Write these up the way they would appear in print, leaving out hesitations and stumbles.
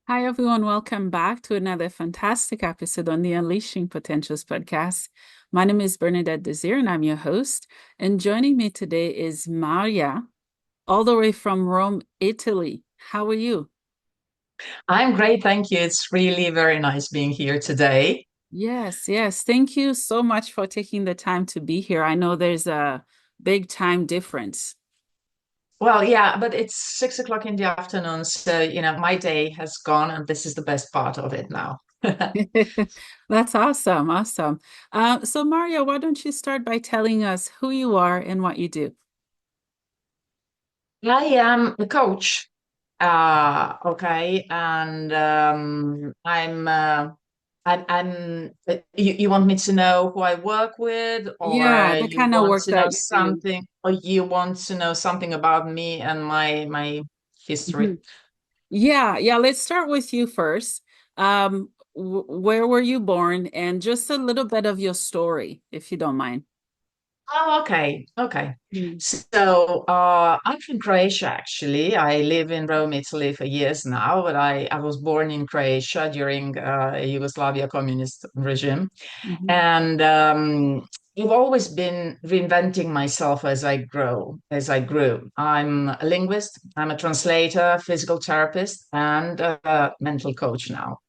Hi, everyone. Welcome back to another fantastic episode on the Unleashing Potentials podcast. My name is Bernadette Desir, and I'm your host. And joining me today is Marija, all the way from Rome, Italy. How are you? I'm great, thank you. It's really very nice being here today. Yes, yes. Thank you so much for taking the time to be here. I know there's a big time difference. Well, yeah, but it's 6 o'clock in the afternoon, so my day has gone, and this is the best part of it now. That's awesome. Awesome. So, Maria, why don't you start by telling us who you are and what you do? I am a coach, okay, and you want me to know who I work with, or Yeah, the you kind of want work to know that you do. something, or you want to know something about me and my history? Mhm. Yeah, yeah, let's start with you first. Where were you born? And just a little bit of your story, if you don't mind. Oh, okay. Okay. Mm. So, I'm from Croatia, actually. I live in Rome, Italy for years now, but I was born in Croatia during Yugoslavia communist regime. Mhm. And I've always been reinventing myself as I grew. I'm a linguist, I'm a translator, physical therapist, and a mental coach now.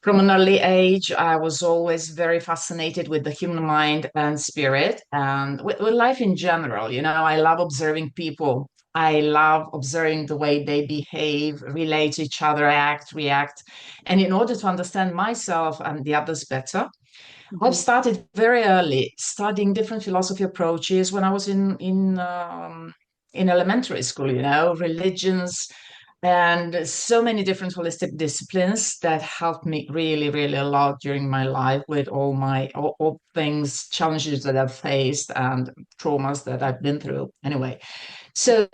From an early age, I was always very fascinated with the human mind and spirit and with life in general. I love observing people. I love observing the way they behave, relate to each other, act, react. And in order to understand myself and the others better, I've Mhm. started very early studying different philosophy approaches when I was in elementary school, religions and so many different holistic disciplines that helped me really, really a lot during my life with all things, challenges that I've faced and traumas that I've been through. Anyway, so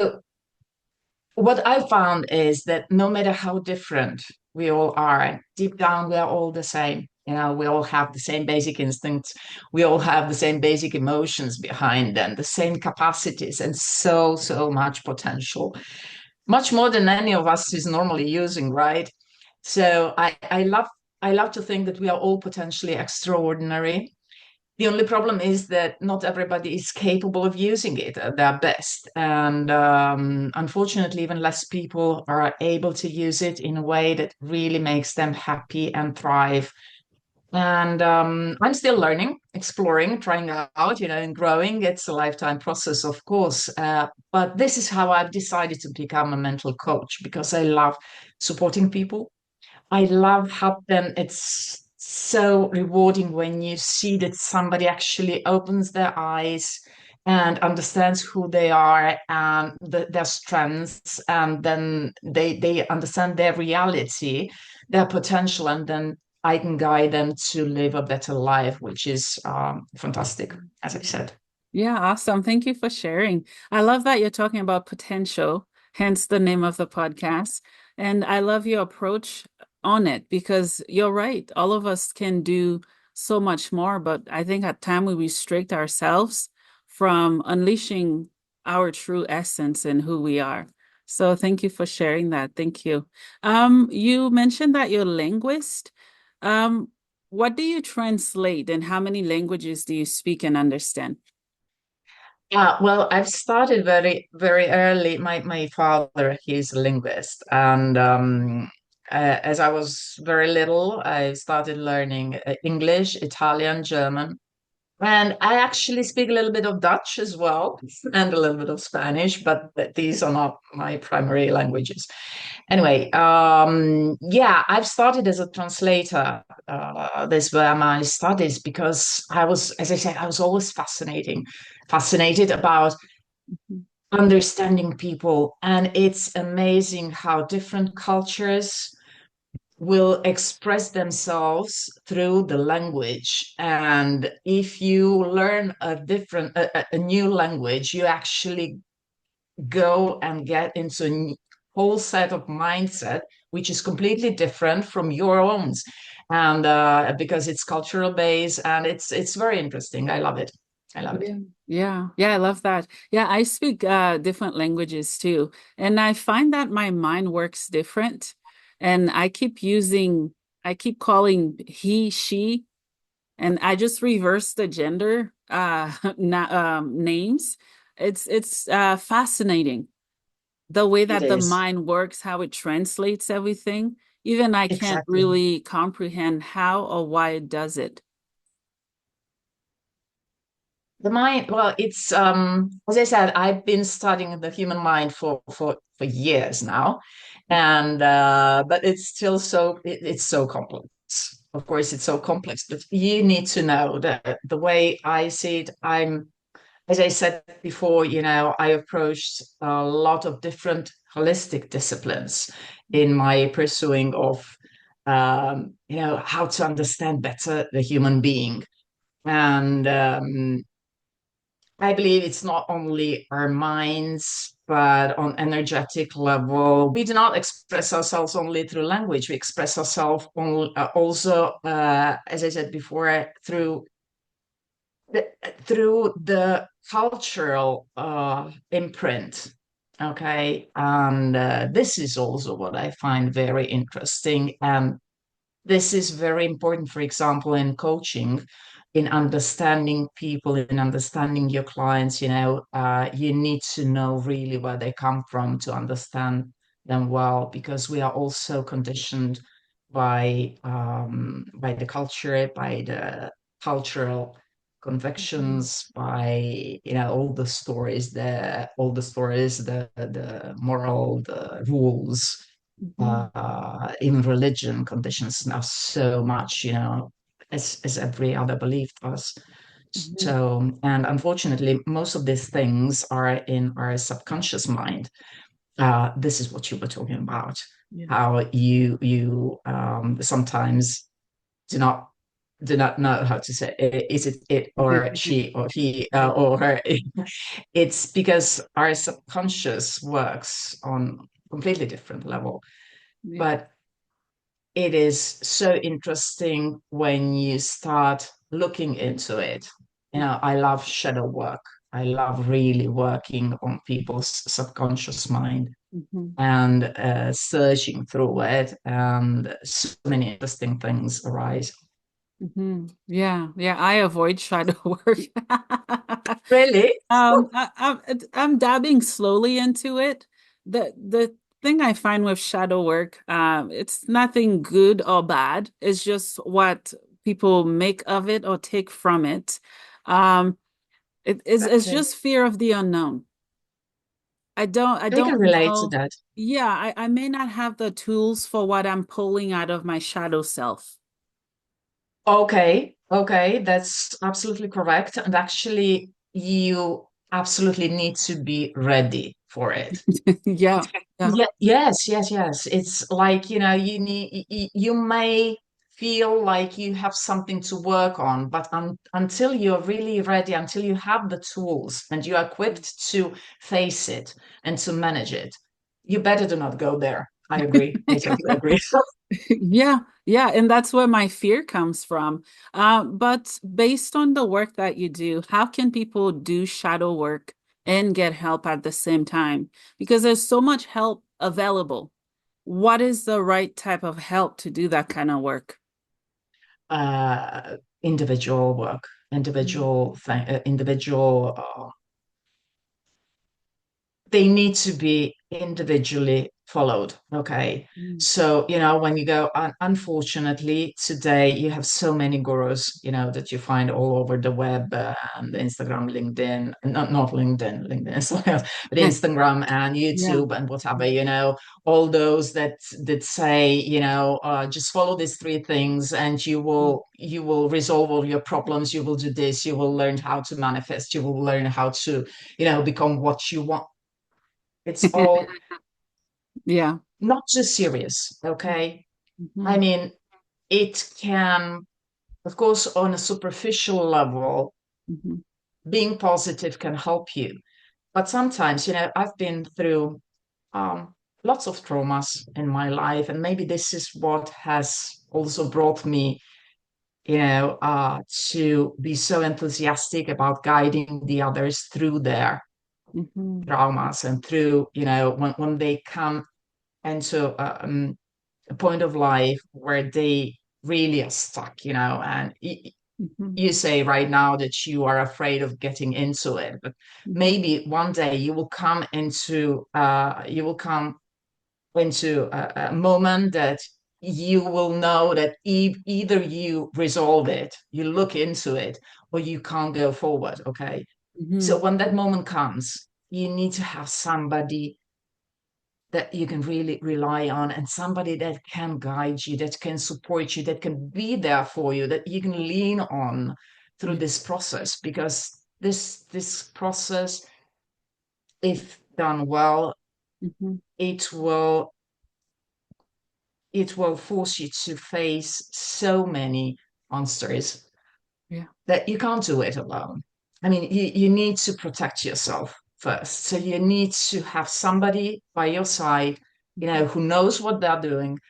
what I found is that no matter how different we all are, deep down, we are all the same. We all have the same basic instincts. We all have the same basic emotions behind them, the same capacities, and so, so much potential, much more than any of us is normally using, right? So I love to think that we are all potentially extraordinary. The only problem is that not everybody is capable of using it at their best. And unfortunately, even less people are able to use it in a way that really makes them happy and thrive. And I'm still learning, exploring, trying out, and growing. It's a lifetime process, of course. But this is how I've decided to become a mental coach because I love supporting people. I love help them. It's so rewarding when you see that somebody actually opens their eyes and understands who they are and their strengths, and then they understand their reality, their potential, and then I can guide them to live a better life, which is fantastic, as I said. Yeah, awesome. Thank you for sharing. I love that you're talking about potential, hence the name of the podcast. And I love your approach on it because you're right. All of us can do so much more, but I think at time we restrict ourselves from unleashing our true essence and who we are. So thank you for sharing that. Thank you. You mentioned that you're a linguist. Um, what do you translate and how many languages do you speak and understand? Well, I've started very, very early. My father, he's a linguist, and as I was very little, I started learning English, Italian, German, and I actually speak a little bit of Dutch as well, and a little bit of Spanish, but these are not my primary languages. Anyway, yeah, I've started as a translator. This were my studies because I was, as I said, I was always fascinated about understanding people. And it's amazing how different cultures will express themselves through the language. And if you learn a new language, you actually go and get into a whole set of mindset, which is completely different from your own. And because it's cultural based and it's very interesting. I love it. I love it. Yeah. Yeah. Yeah, I love that. Yeah, I speak different languages too. And I find that my mind works different. And I keep calling he, she, and I just reverse the gender names. It's fascinating the way It that the is. mind works, how it translates everything. Even I can't Exactly. really comprehend how or why it does it. The mind, well, it's as I said, I've been studying the human mind for years now, and but it's still it's so complex. Of course, it's so complex, but you need to know that the way I see it, as I said before, I approached a lot of different holistic disciplines in my pursuing of how to understand better the human being. And I believe it's not only our minds, but on energetic level. We do not express ourselves only through language. We express ourselves also, as I said before, through the cultural imprint. Okay, and this is also what I find very interesting. This is very important, for example, in coaching, in understanding people, in understanding your clients. You need to know really where they come from to understand them well, because we are also conditioned by the culture, by the cultural Mhm. convictions, by all the stories, the moral, the rules, Mhm. even religion conditions now so much, as every other belief does. Mhm. So, and unfortunately, most of these things are in our subconscious mind. This is what you were talking about, Yeah. how you sometimes do not know how to say is it or she or he or her. It's because our subconscious works on completely different level, Yeah. but it is so interesting when you start looking into it. I love shadow work. I love really working on people's subconscious mind Mhm. and searching through it, and so many interesting things arise. Yeah, yeah, I avoid shadow work. Really? I'm dabbing slowly into it. The thing I find with shadow work, it's nothing good or bad. It's just what people make of it or take from it. Um, it's Exactly. just fear of the unknown. I I can don't relate to know. that. Yeah, I may not have the tools for what I'm pulling out of my shadow self. Okay, okay, that's absolutely correct. And actually, you absolutely need to be ready for it. Yeah, yeah. Yeah, yes, yes, yes. It's like, you may feel like you have something to work on, but until you're really ready, until you have the tools and you are equipped to face it and to manage it, you better do not go there. I agree. I totally agree. Yeah, yeah, and that's where my fear comes from. But based on the work that you do, how can people do shadow work and get help at the same time? Because there's so much help available. What is the right type of help to do that kind of work? Individual work, Mm, individual they need to be individually followed. Okay. mm, So, when you go, unfortunately, today you have so many gurus, that you find all over the web, and Instagram, LinkedIn, not LinkedIn, LinkedIn is something else, but eh, Instagram and yeah. YouTube and whatever, all those that say, just follow these three things and you will resolve all your problems. You will do this. You will learn how to manifest. You will learn how to, become what you want. It's all Yeah. not too serious, okay? I Mhm, mean, it can, of course, on a superficial level, mhm, being positive can help you. But sometimes, I've been through lots of traumas in my life, and maybe this is what has also brought me, to be so enthusiastic about guiding the others through their mhm, traumas and through, when they come into a point of life where they really are stuck, and Mhm. you say right now that you are afraid of getting into it, but Mhm. maybe one day you will come into a moment that you will know that either you resolve it, you look into it, or you can't go forward. Okay. So Mhm. when that moment comes, you need to have somebody that you can really rely on, and somebody that can guide you, that can support you, that can be there for you, that you can lean on through Yeah. this process. Because this process, if done well, Mhm. it will it will force you to face so many monsters Yeah. that you can't do it alone. I mean, you need to protect yourself first. So you need to have somebody by your side, Mhm. who knows what they're doing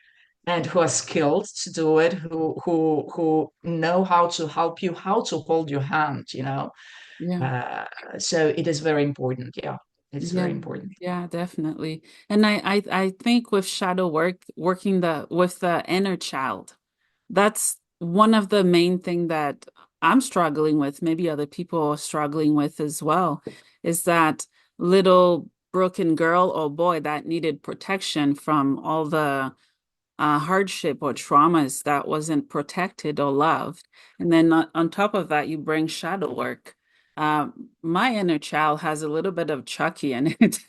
and who are skilled to do it, who know how to help you, how to hold your hand. Yeah. Uh, so it is very important. Yeah, it's very Yeah, important. yeah, definitely. And I think with shadow work, working with the inner child, that's one of the main thing that I'm struggling with, maybe other people are struggling with as well, is that little broken girl or boy that needed protection from all the hardship or traumas that wasn't protected or loved. And then on top of that, you bring shadow work. My inner child has a little bit of Chucky in it,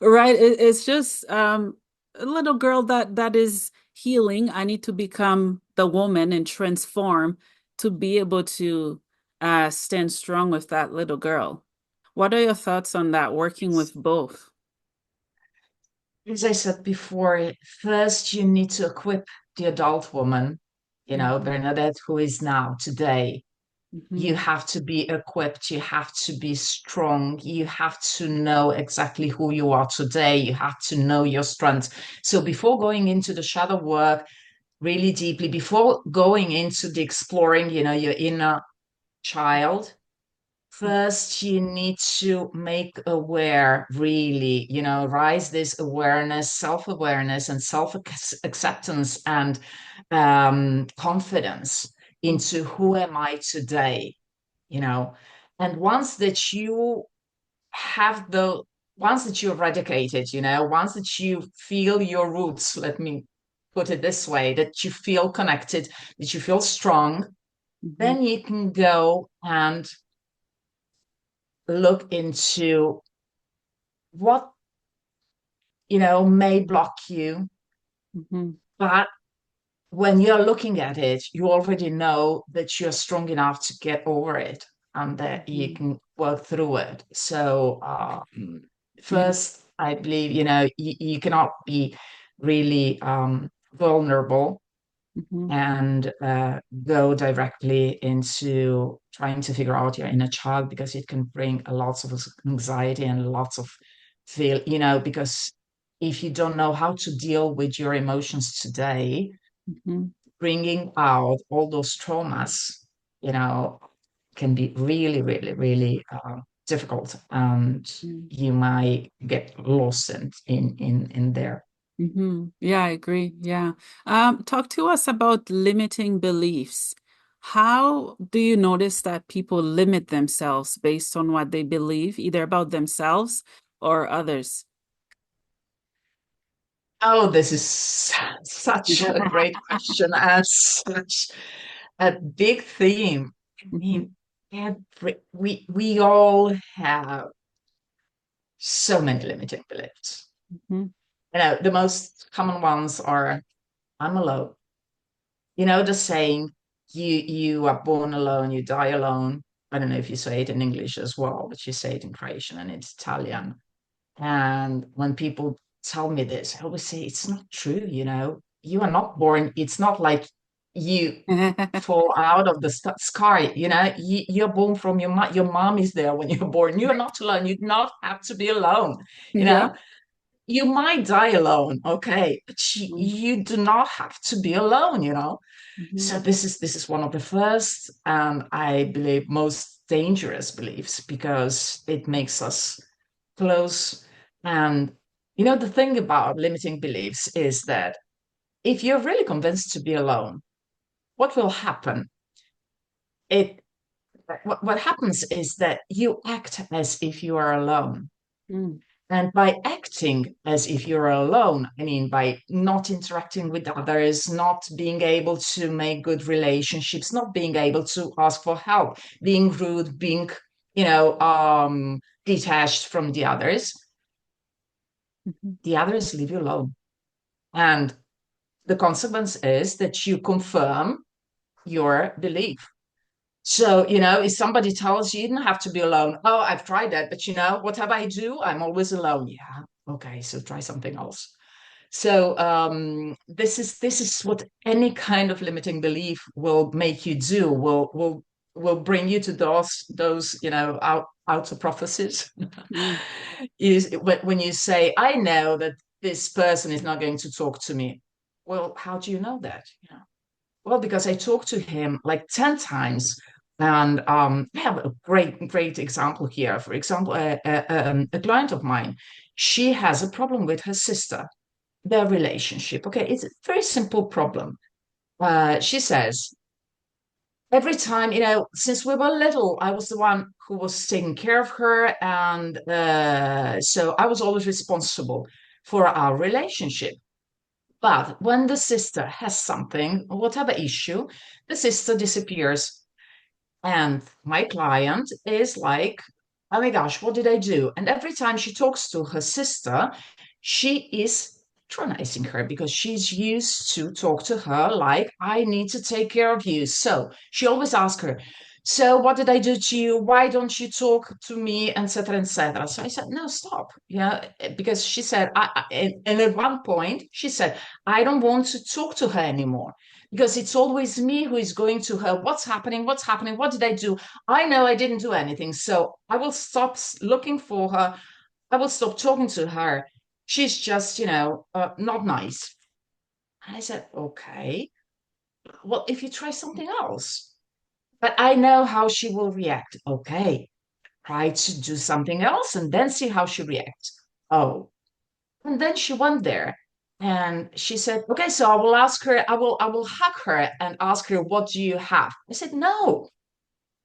right? It's just a little girl that is healing. I need to become the woman and transform to be able to stand strong with that little girl. What are your thoughts on that, working with both? As I said before, first you need to equip the adult woman, Mhm. Bernadette, who is now today. You Mhm. have to be equipped, you have to be strong, you have to know exactly who you are today, you have to know your strengths. So before going into the shadow work really deeply, before going into the exploring, your inner child, first you need to make aware, really, rise this awareness, self-awareness, and self-acceptance, and confidence into who am I today, you know and have the once that you're eradicated, once that you feel your roots, let me put it this way, that you feel connected, that you feel strong, Mhm. then you can go and look into what may block you. Mhm. But when you're looking at it, you already know that you're strong enough to get over it, and that you Mhm. can work through it. So, Yeah. first, I believe, you cannot be really vulnerable Mhm. and go directly into trying to figure out your inner child, because it can bring a lots of anxiety and lots of because if you don't know how to deal with your emotions today, Mhm. bringing out all those traumas, you know, can be really, really, really difficult, and Mm. you might get lost in there. Yeah, I agree. Yeah. Talk to us about limiting beliefs. How do you notice that people limit themselves based on what they believe, either about themselves or others? Oh, this is such a great question, and such a big theme. I Mhm. mean, we all have so many limiting beliefs. Mhm. The most common ones are, I'm alone. The saying, you are born alone, you die alone. I don't know if you say it in English as well, but you say it in Croatian and it's Italian. And when people tell me this, I always say it's not true. You are not born. It's not like you fall out of the sky. You're born from your mom. Your mom is there when you're born. You're not alone. You do not have to be alone. You Yeah. know, you might die alone, okay, but Mhm. you do not have to be alone. So Mhm. this is one of the first, and I believe most dangerous beliefs, because it makes us close. And the thing about limiting beliefs is that if you're really convinced to be alone, what will happen? It what happens is that you act as if you are alone. Mm, And by acting as if you're alone, I mean, by not interacting with others, not being able to make good relationships, not being able to ask for help, being rude, being, detached from mhm, the others leave you alone. And the consequence is that you confirm your belief. So, if somebody tells you, you don't have to be alone. Oh, I've tried that, but whatever I do, I'm always alone. Yeah. Okay. So try something else. So this is what any kind of limiting belief will make you do. Will bring you to those outer prophecies. mm, Is when you say, I know that this person is not going to talk to me. Well, how do you know that? Well, because I talked to him like 10 times. And I have a great example here. For example, a client of mine, she has a problem with her sister, their relationship. Okay, it's a very simple problem. She says, every time, since we were little, I was the one who was taking care of her. And so I was always responsible for our relationship. But when the sister has something, whatever issue, the sister disappears. And my client is like, oh my gosh, what did I do? And every time she talks to her sister, she is patronizing her because she's used to talk to her like, I need to take care of you. So she always asks her, so what did I do to you? Why don't you talk to me, etc., etc.? So I said, no, stop. Yeah, because she said, and at one point she said, I don't want to talk to her anymore because it's always me who is going to her. What's happening? What's happening? What did I do? I know I didn't do anything. So I will stop looking for her. I will stop talking to her. She's just, not nice. I said, okay, well, if you try something else, but I know how she will react. Okay, try to do something else and then see how she reacts. Oh, and then she went there and she said, okay, so I will ask her, I will hug her and ask her, what do you have? I said, no,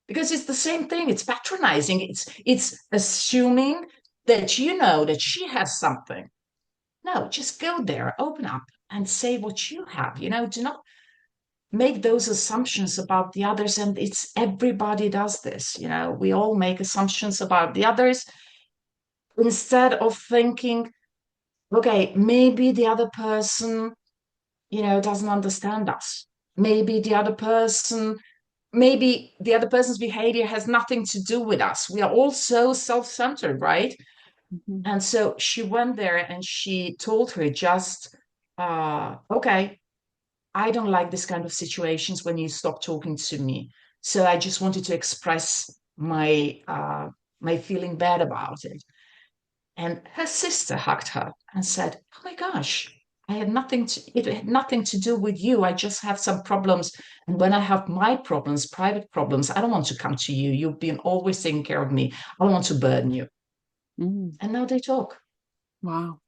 because it's the same thing. It's patronizing. It's assuming that you know that she has something. No, just go there, open up and say what you have. Do not make those assumptions about the others. And it's everybody does this. We all make assumptions about the others instead of thinking, okay, maybe the other person, doesn't understand us. Maybe the other person, maybe the other person's behavior has nothing to do with us. We are all so self-centered, right? mhm, And so she went there and she told her just, okay, I don't like this kind of situations when you stop talking to me. So I just wanted to express my feeling bad about it. And her sister hugged her and said, oh my gosh, it had nothing to do with you. I just have some problems. And when I have my problems, private problems, I don't want to come to you. You've been always taking care of me. I don't want to burden you. mm. And now they talk. Wow.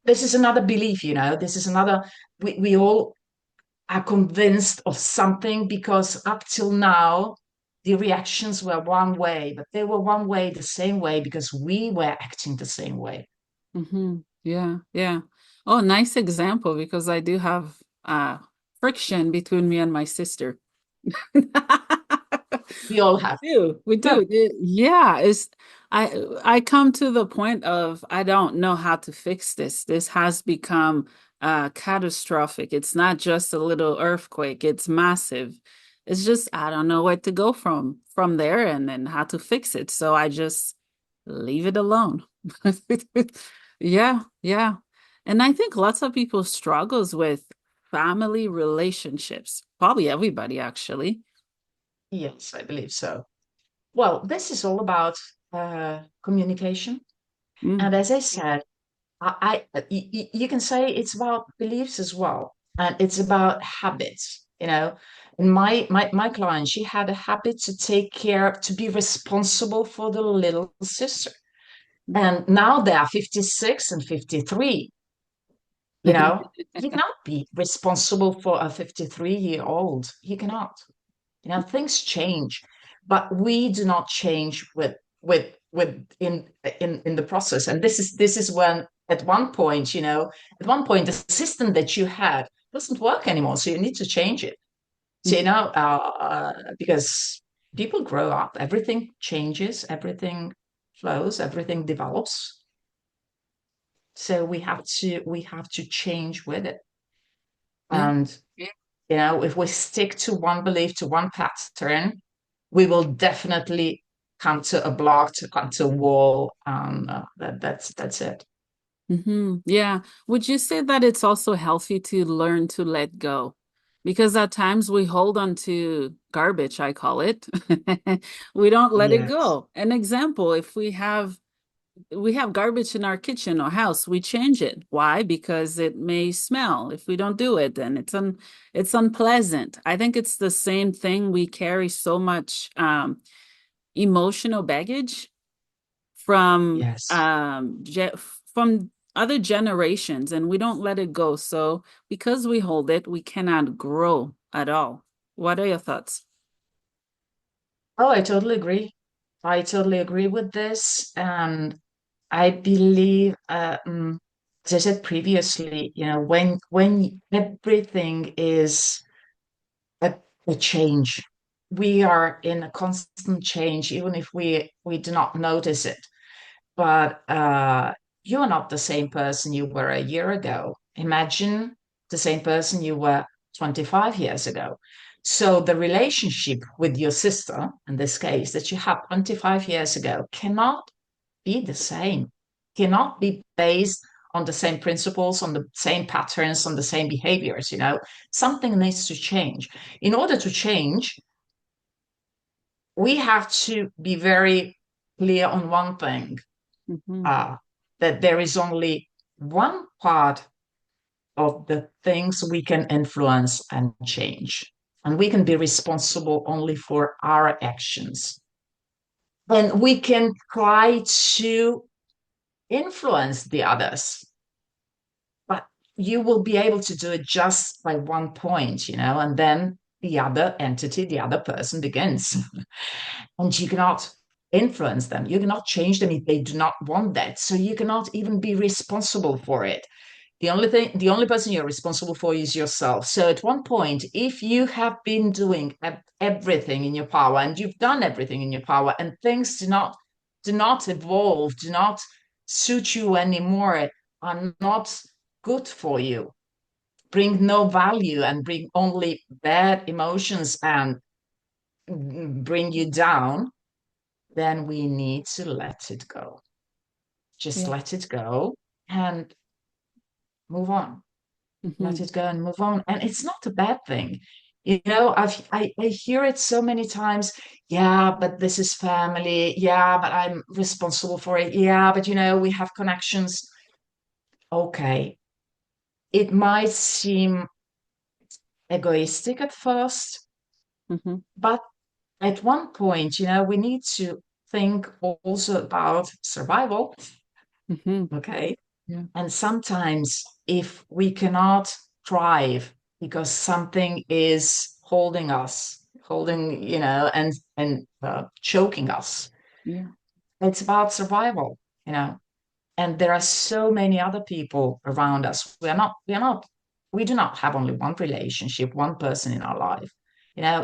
This is another belief, this is another, we all are convinced of something because up till now, the reactions were one way, but they were one way, the same way, because we were acting the same way. Hmm. Yeah, yeah. Oh, nice example because I do have friction between me and my sister. We all have. We do. Yeah, I come to the point of I don't know how to fix this. This has become catastrophic. It's not just a little earthquake, it's massive. It's just I don't know where to go from there and then how to fix it. So I just leave it alone. Yeah, yeah. And I think lots of people struggles with family relationships. Probably everybody actually. Yes, I believe so. Well, this is all about communication. Mm, And as I said, you can say it's about beliefs as well. And it's about habits, And my client, she had a habit to take care, to be responsible for the little sister. mm, And now they are 56 and 53. You know, you cannot be responsible for a 53-year-old. You cannot. You know, things change, but we do not change with in the process. And this is when at one point, at one point the system that you had doesn't work anymore. So you need to change it. So, because people grow up, everything changes, everything flows, everything develops. So we have to change with it. Yeah. And if we stick to one belief, to one pattern, we will definitely come to a block, to come to a wall. That's it. Yeah. Would you say that it's also healthy to learn to let go? Because at times we hold on to garbage, I call it. We don't let it Yes. go. An example, if we have garbage in our kitchen or house, we change it. Why? Because it may smell. If we don't do it, then it's unpleasant. I think it's the same thing. We carry so much emotional baggage from Yes. from other generations, and we don't let it go. So because we hold it, we cannot grow at all. What are your thoughts? Oh, I totally agree. I totally agree with this. And I believe, as I said previously, when everything is a, a change, we are in a constant change, even if we do not notice it. But you're not the same person you were a year ago. Imagine the same person you were 25 years ago. So the relationship with your sister, in this case, that you had 25 years ago, cannot be the same, cannot be based on the same principles, on the same patterns, on the same behaviors. Something needs to change. In order to change, we have to be very clear on one thing, Hmm. uh, that there is only one part of the things we can influence and change. And we can be responsible only for our actions. And we can try to influence the others, but you will be able to do it just by one point, and then the other entity, the other person begins. And you cannot influence them. You cannot change them if they do not want that. So you cannot even be responsible for it. The only person you're responsible for is yourself. So at one point, if you have been doing everything in your power, and you've done everything in your power, and things do not evolve, do not suit you anymore, are not good for you, bring no value, and bring only bad emotions and bring you down, then we need to let it go. Just Yeah. let it go and move on. Let Hmm. it go and move on. And it's not a bad thing. I hear it so many times. Yeah, but this is family. Yeah, but I'm responsible for it. Yeah, but we have connections. Okay. It might seem egoistic at first, Hmm. but at one point, we need to think also about survival. Hmm. Okay. Yeah. And sometimes, if we cannot thrive because something is holding us, and choking us, Yeah. it's about survival. And there are so many other people around us. We do not have only one relationship, one person in our life.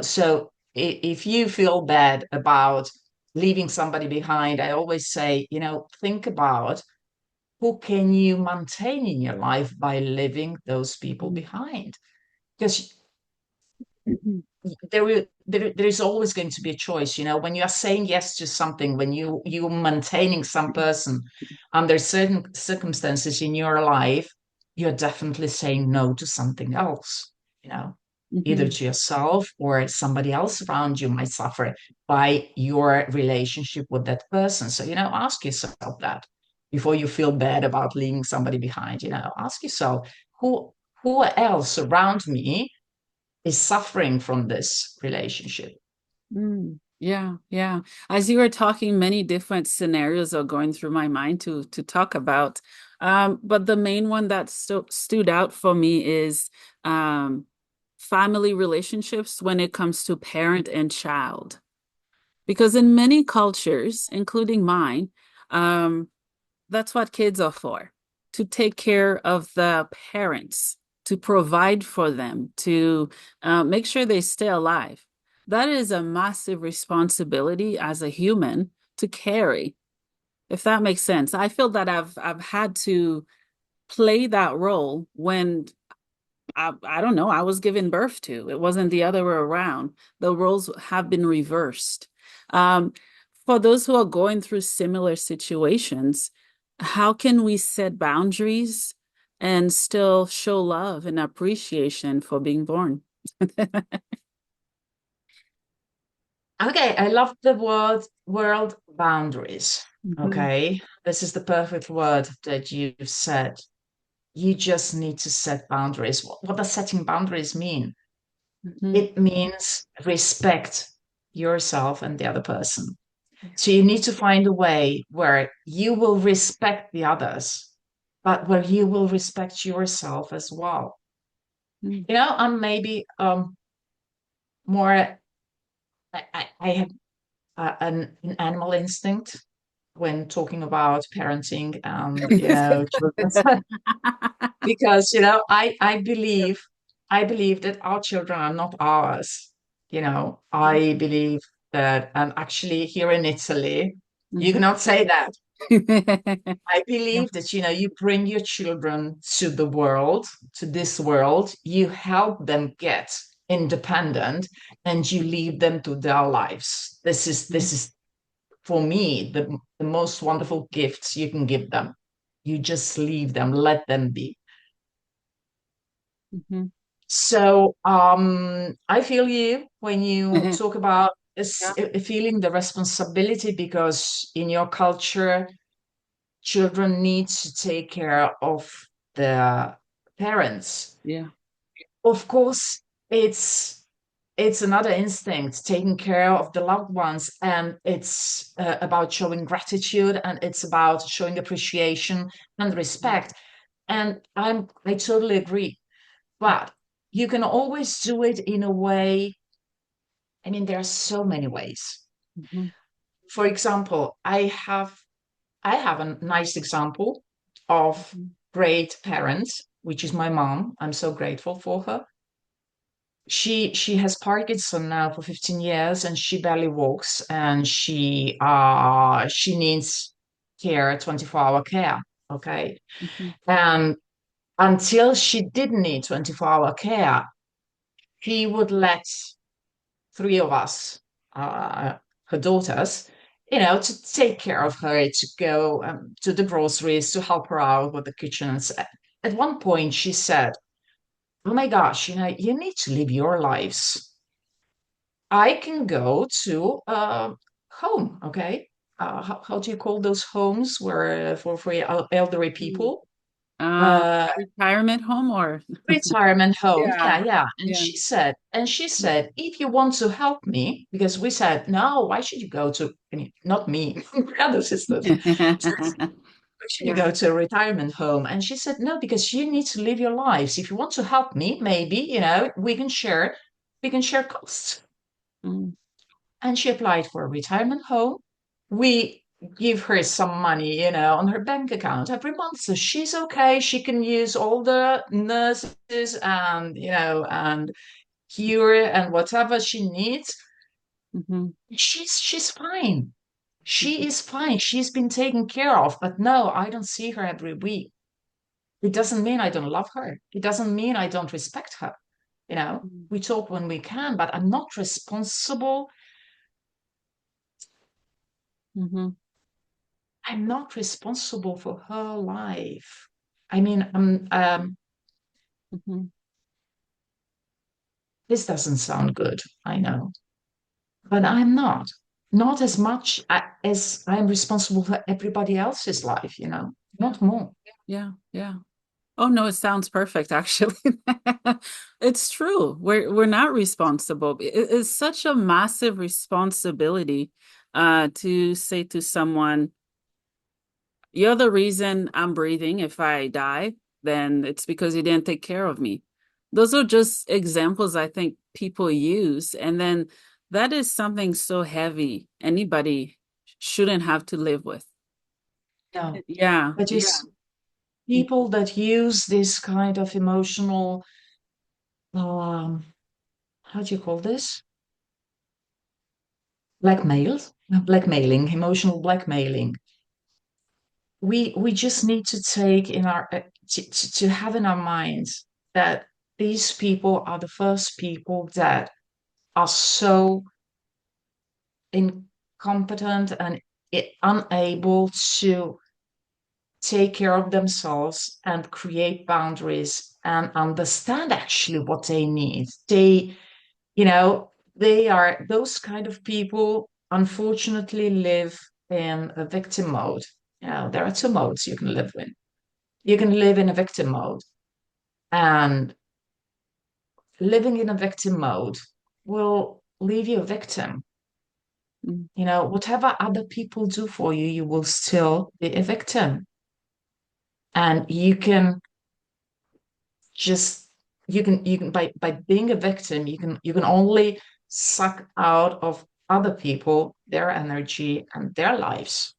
So if you feel bad about leaving somebody behind, I always say, think about who can you maintain in your life by leaving those people behind, because Mhm. there is always going to be a choice. When you are saying yes to something, when you're maintaining some person under certain circumstances in your life, you're definitely saying no to something else. you know Either Mhm. to yourself, or somebody else around you might suffer by your relationship with that person. So ask yourself that before you feel bad about leaving somebody behind. Ask yourself, who else around me is suffering from this relationship. Yeah, yeah. As you were talking, many different scenarios are going through my mind to talk about. But the main one that stood out for me is um, family relationships when it comes to parent and child. Because in many cultures, including mine, um, that's what kids are for, to take care of the parents, to provide for them, to make sure they stay alive. That is a massive responsibility as a human to carry, if that makes sense. I feel that I've had to play that role when I don't know, I was given birth to. It wasn't the other way around. The roles have been reversed. Um, for those who are going through similar situations, how can we set boundaries and still show love and appreciation for being born? Okay, I love the word world boundaries. Mhm, Okay, this is the perfect word that you've said. You just need to set boundaries. What does setting boundaries mean? mhm, It means respect yourself and the other person. So you need to find a way where you will respect the others, but where you will respect yourself as well. mhm. I'm maybe more, I have an animal instinct when talking about parenting and, children. Because, I believe that our children are not ours. I believe that, and actually here in Italy, you Mhm. cannot say that. I Yeah. believe that, you bring your children to the world, to this world, you help them get independent and you leave them to their lives. This is for me the most wonderful gifts you can give them. You just leave them, let them be. Mhm. So I feel you when you talk about Yeah. feeling the responsibility, because in your culture children need to take care of their parents. Yeah. Of course, it's another instinct, taking care of the loved ones, and it's about showing gratitude, and it's about showing appreciation and respect. And I totally agree. But you can always do it in a way. I mean, there are so many ways. Mhm. For example, I have a nice example of Mhm. great parents, which is my mom. I'm so grateful for her. She has Parkinson now for 15 years and she barely walks, and she needs care, 24-hour care. Okay. Mhm. And until she didn't need 24-hour care, she would let three of us, uh, her daughters, to take care of her, to go to the groceries, to help her out with the kitchens. At one point, she said, "Oh my gosh, you need to live your lives. I can go to home, okay? How do you call those homes where for elderly Mm. people? Uh, Retirement home or Retirement home. yeah, Yeah, yeah. And yeah. she said, if you want to help me, because we said, no, why should you go to, not me, other sisters. Why should you Yeah. go to a retirement home? And she said, no, because you need to live your lives. If you want to help me, maybe, we can share costs. Mm, And she applied for a retirement home. We give her some money, on her bank account every month. So she's okay. She can use all the nurses and cure and whatever she needs. mhm, She's fine. She is fine. She's been taken care of. But no, I don't see her every week. It doesn't mean I don't love her. It doesn't mean I don't respect her. mhm, We talk when we can, but I'm not responsible. mhm, I'm not responsible for her life. I mean, mhm. this doesn't sound good, I know, but I'm not. Not as much as I'm responsible for everybody else's life, Yeah, not more. yeah, yeah. Oh no, it sounds perfect actually. It's true. We're not responsible. It's such a massive responsibility to say to someone, You're the reason I'm breathing. If I die, then it's because you didn't take care of me. Those are just examples I think people use. And then that is something so heavy anybody shouldn't have to live with. No, Yeah. but just people that use this kind of emotional, um, how do you call this? Blackmailing, emotional blackmailing. We just need to take in our to have in our minds that these people are the first people that are so incompetent and unable to take care of themselves and create boundaries and understand actually what they need. You know, they are those kind of people, unfortunately, live in a victim mode. You know, there are two modes you can live in. You can live in a victim mode, and living in a victim mode will leave you a victim. Mm, You know, whatever other people do for you, you will still be a victim. And you can just you can by being a victim, you can only suck out of other people their energy and their lives.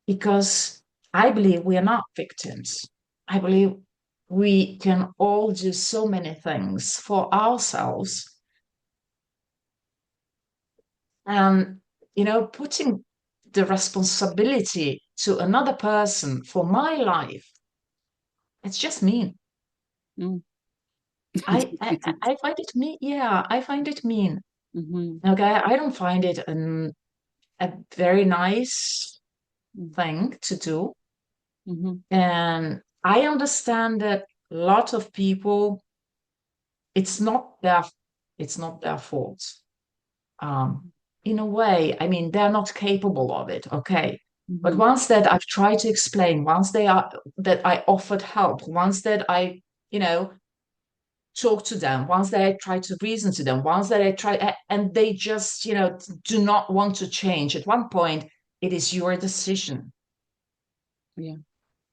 Because I believe we are not victims. I believe we can all do so many things for ourselves. And, putting the responsibility to another person for my life, it's just mean. mm. I find it mean. Yeah, I find it mean. Mhm, Okay, I don't find it a very nice mm, thing to do. mhm, And I understand that a lot of people, it's not their it's not their fault. Um, in a way, I mean, they're not capable of it, okay. But mhm. once that I've tried to explain, once they are that I offered help, once that I, you know, talk to them, once that I try to reason to them, once that I try, and they just, do not want to change. At one point, it is your decision Yeah.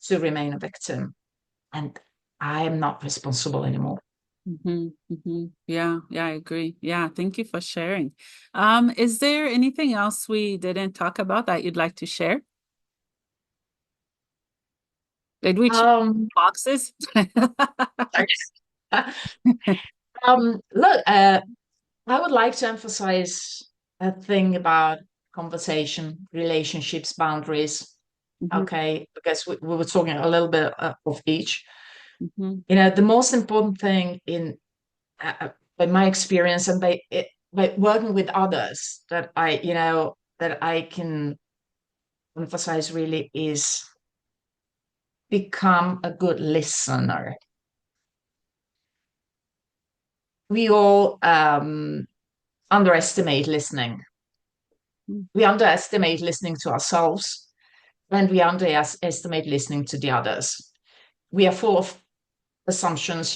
to remain a victim, and I am not responsible anymore. Yeah, yeah, I agree. Yeah, thank you for sharing. Is there anything else we didn't talk about that you'd like to share? Did we check Um, boxes? Look, I would like to emphasize a thing about conversation, relationships, boundaries. Mhm, Okay, because we were talking a little bit of each. mhm, The most important thing in by my experience and by working with others that I can emphasize really is become a good listener. We all underestimate listening. mm, We underestimate listening to ourselves, and we underestimate listening to the others. We are full of assumptions,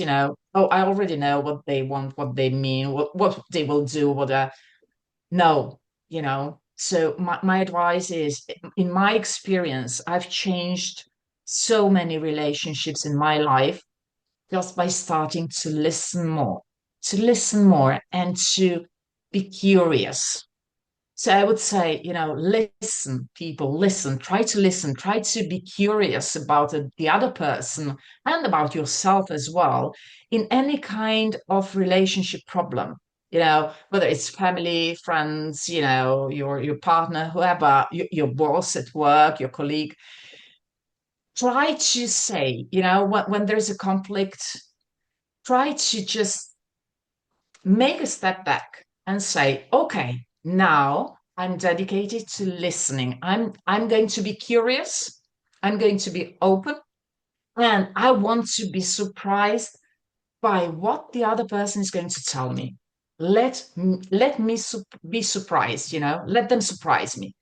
oh, I already know what they want, what they mean, what they will do, no, So my advice is, in my experience, I've changed so many relationships in my life just by starting to listen more and to be curious. So I would say, listen, people, listen, try to be curious about the other person and about yourself as well in any kind of relationship problem, whether it's family, friends, your partner, whoever, your boss at work, your colleague. Try to say, when there's a conflict, try to just make a step back and say, okay, now I'm dedicated to listening. I'm going to be curious. I'm going to be open, and I want to be surprised by what the other person is going to tell me. Let me be surprised, let them surprise me.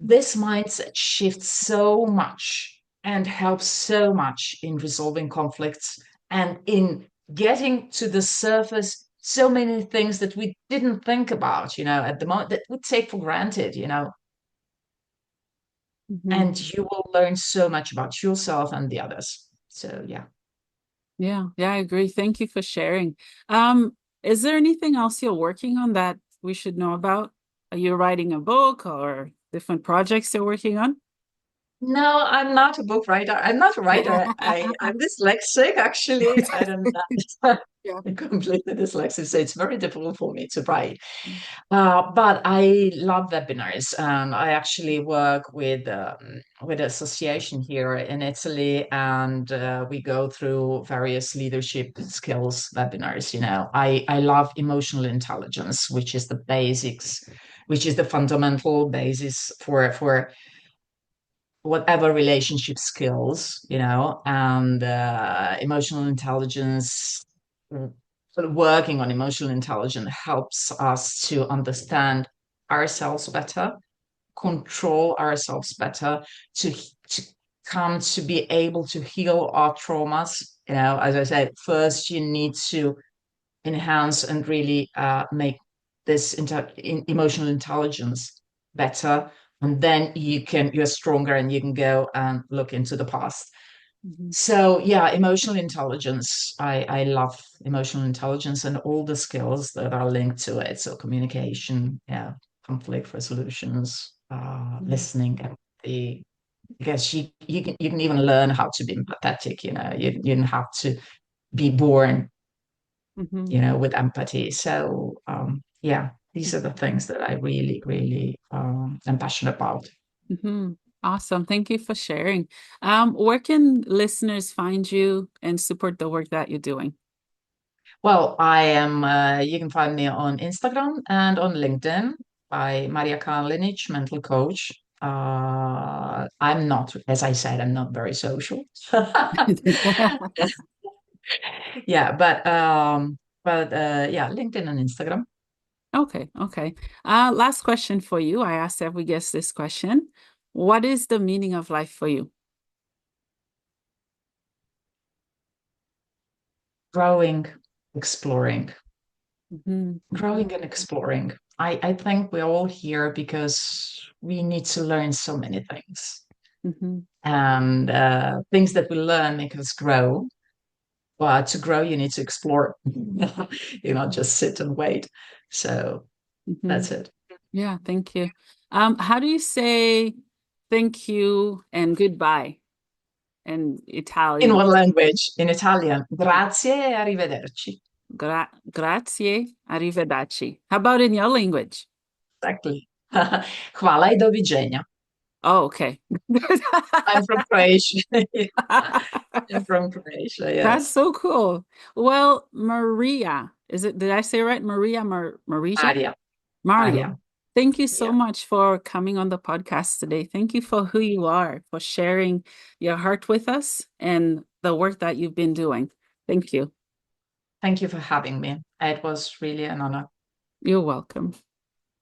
This mindset shifts so much and helps so much in resolving conflicts and in getting to the surface so many things that we didn't think about, at the moment, that we take for granted. Hmm. and you will learn so much about yourself and the others. So yeah. Yeah, yeah, I agree. Thank you for sharing. Is there anything else you're working on that we should know about? Are you writing a book or different projects you're working on? No, I'm not a book writer. I'm not a writer. I'm dyslexic, actually. I don't know. Yeah. I'm completely dyslexic, so it's very difficult for me to write. But I love webinars, and I actually work with an association here in Italy, and we go through various leadership skills webinars. I love emotional intelligence, which is the basics, which is the fundamental basis for whatever relationship skills, and emotional intelligence, sort of working on emotional intelligence helps us to understand ourselves better, control ourselves better, to come to be able to heal our traumas. As I said, first you need to enhance and really make this emotional intelligence better, and then you're stronger and you can go and look into the past. Mhm. So yeah, emotional intelligence, I love emotional intelligence and all the skills that are linked to it. So communication, yeah, conflict resolutions, Mhm. listening, empathy. Because you can even learn how to be empathetic. You don't have to be born Mhm. with empathy. So yeah, these are the things that I really, really am passionate about. Mhm. Awesome. Thank you for sharing. Where can listeners find you and support the work that you're doing? Well, you can find me on Instagram and on LinkedIn by Marija Kalenic, mental coach. I'm not, as I said, I'm not very social. Yeah, but yeah, LinkedIn and Instagram. Okay, okay. Last question for you. I asked every guest this question. What is the meaning of life for you? Growing, exploring. Mhm. Growing and exploring. I think we're all here because we need to learn so many things. Mhm. And things that we learn make us grow. But to grow, you need to explore. You not just sit and wait. So Mhm. that's it. Yeah, thank you. How do you say thank you and goodbye in In Italian? what language? In Italian. Grazie e arrivederci. Grazie, arrivederci. How about in your language? Exactly. Hvala i doviđenja. Oh, okay. I'm from Croatia. I'm from Croatia, That's yes. so cool. Well, Maria, did I say it right? Marija? Aria. Maria, Aria. thank you so Yeah. much for coming on the podcast today. Thank you for who you are, for sharing your heart with us and the work that you've been doing. Thank you. Thank you for having me. It was really an honor. You're welcome.